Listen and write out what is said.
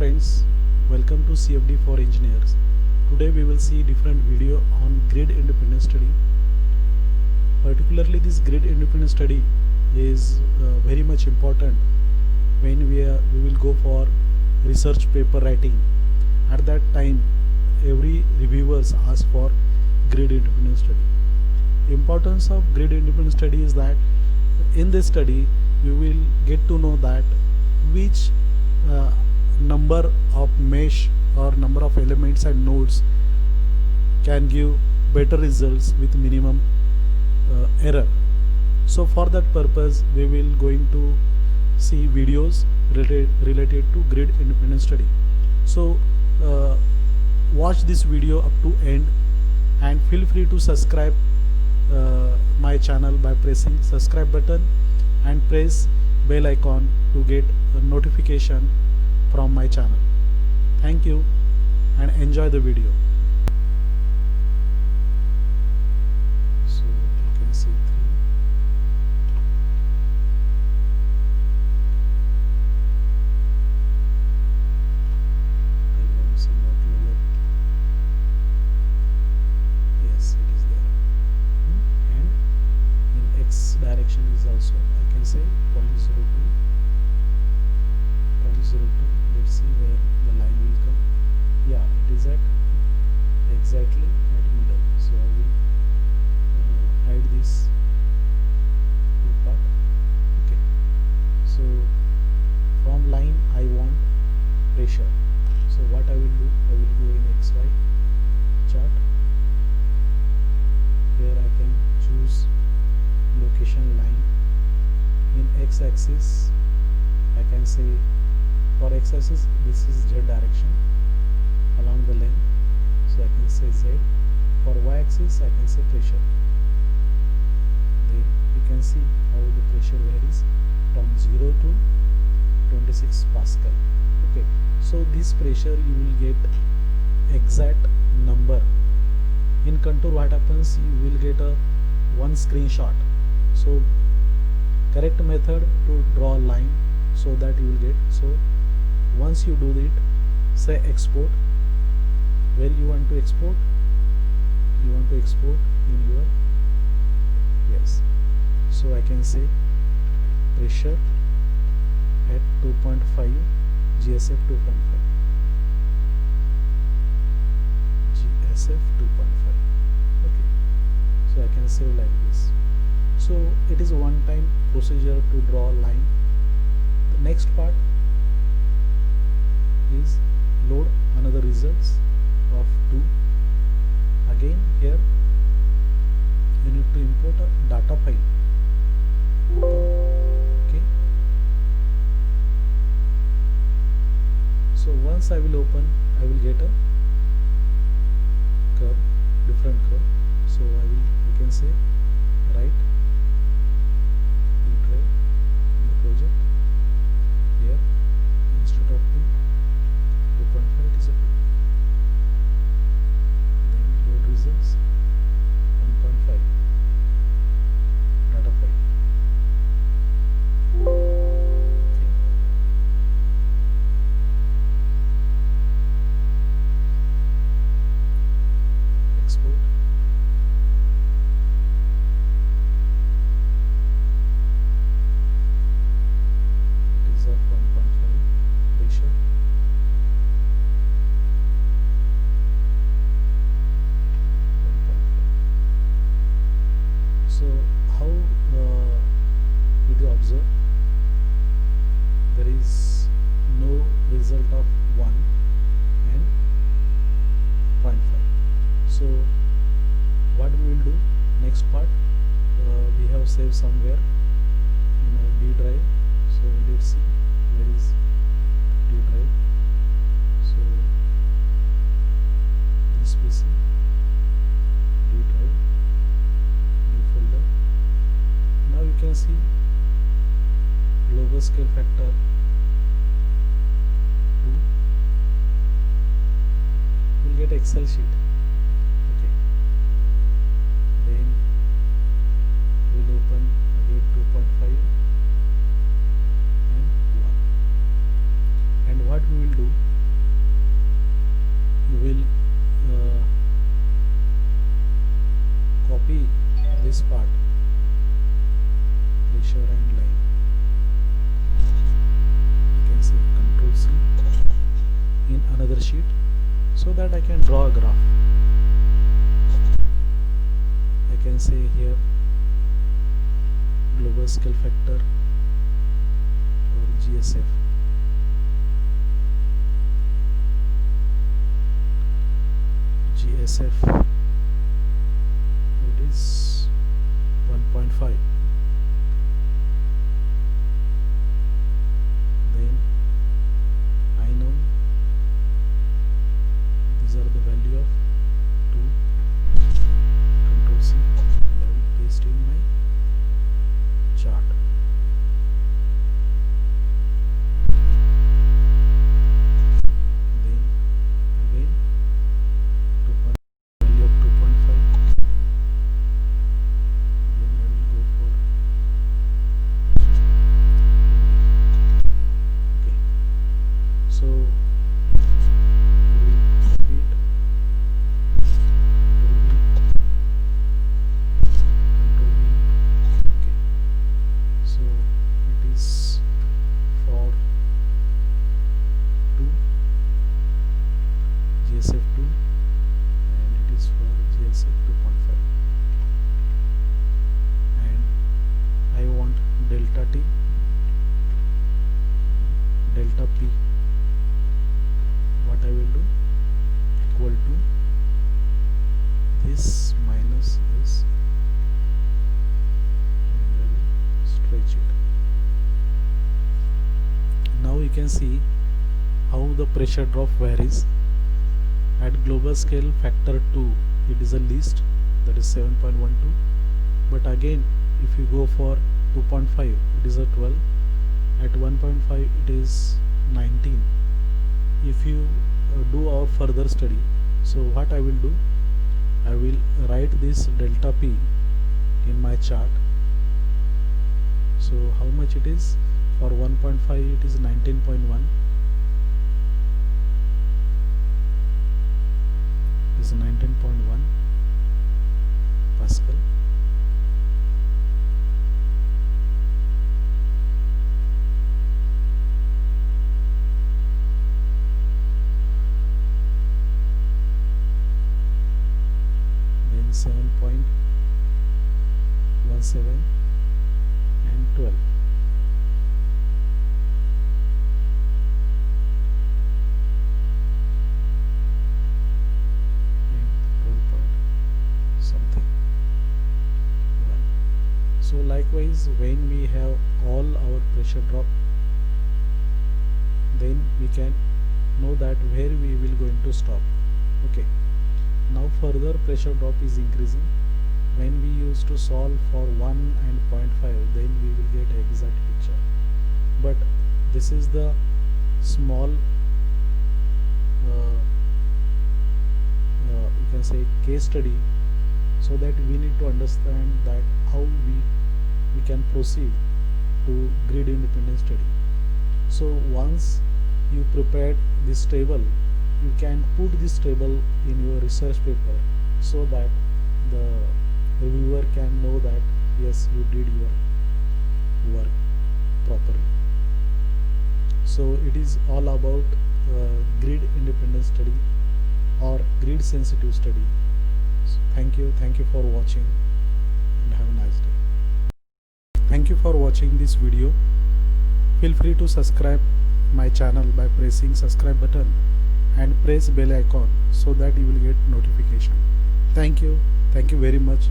friends, welcome to CFD for Engineers. Today we will see different video on grid independent study. Particularly this grid independent study is very much important when we will go for research paper writing. At that time every reviewers ask for grid independent study. Importance of grid independent study is that in this study you will get to know that which number of mesh or number of elements and nodes can give better results with minimum error. So for that purpose we will going to see videos related to grid independent study. So watch this video up to end and feel free to subscribe my channel by pressing subscribe button and press bell icon to get a notification from my channel. Thank you and enjoy the video. So you can see 3. I want somewhat lower. Yes, it is there. And in x direction is also I can say 0.02. Let's see where the line will come. Yeah, it is at exactly at middle. So I will hide this two part. Okay. So from line I want pressure. So what I will do, I will go in XY chart. Here I can choose location line. In x-axis I can say, for x-axis this is z direction along the length, so I can say z. For y-axis I can say pressure. Then you can see how the pressure varies from 0 to 26 Pascal. Okay, so this pressure you will get exact number. In contour what happens, you will get a one screenshot. So correct method to draw a line so that you will get. So once you do it, say export. Where you want to export? You want to export in your, yes. So I can say pressure at 2.5 GSF 2.5 GSF 2.5. Okay, so I can save like this. So it is a one-time procedure to draw a line. The next part is load another results of 2. Again here you need to import a data file. Okay, so once I will open, I will get a curve, different curve. So I can say right drive in the project. Here instead of 2.5 it is a 2. Then load results 1.5 data file. Okay. Export. It is of 1.5 pressure. So how did you observe? There is no result of 1 and 0.5. So what we will do next part, we have saved somewhere in a D drive. So let's see where is D drive. So this PC, D drive, new folder. Now you can see global scale factor 2. You will get Excel sheet. Okay. Then we will open again 2.5 and 1. And what we will do, another sheet so that I can draw a graph. I can say here global scale factor or GSF. GSF, it is 1.5. Then I know these are the value of 2. Control C, and I will paste in my chart. Then again value of 2.5. Then I will go for okay. So we will repeat Control V. Okay. So it is for 2 GSF 2 and it is for GSF 2.5, and I want delta T, delta P. What I will do, equal to this minus this, and I will stretch it. Now you can see how the pressure drop varies. At global scale factor 2 it is a least, that is 7.12, but again if you go for 2.5 it is a 12, at 1.5 it is 19. If you do our further study, so what I will do, I will write this delta P in my chart. So how much it is? For 1.5 it is 19.1, is 19.1 Pascal. Then 7.17 and 12. So likewise, when we have all our pressure drop, then we can know that where we will going to stop. Okay. Now further pressure drop is increasing. When we used to solve for 1 and 0.5, then we will get exact picture. But this is the small, you can say case study, so that we need to understand that how we can proceed to grid independent study. So once you prepared this table, you can put this table in your research paper so that the reviewer can know that yes, you did your work properly. So it is all about grid independent study or grid sensitive study. So thank you for watching, and have a nice day. Thank you for watching this video. Feel free to subscribe my channel by pressing subscribe button and press bell icon so that you will get notification. Thank you very much.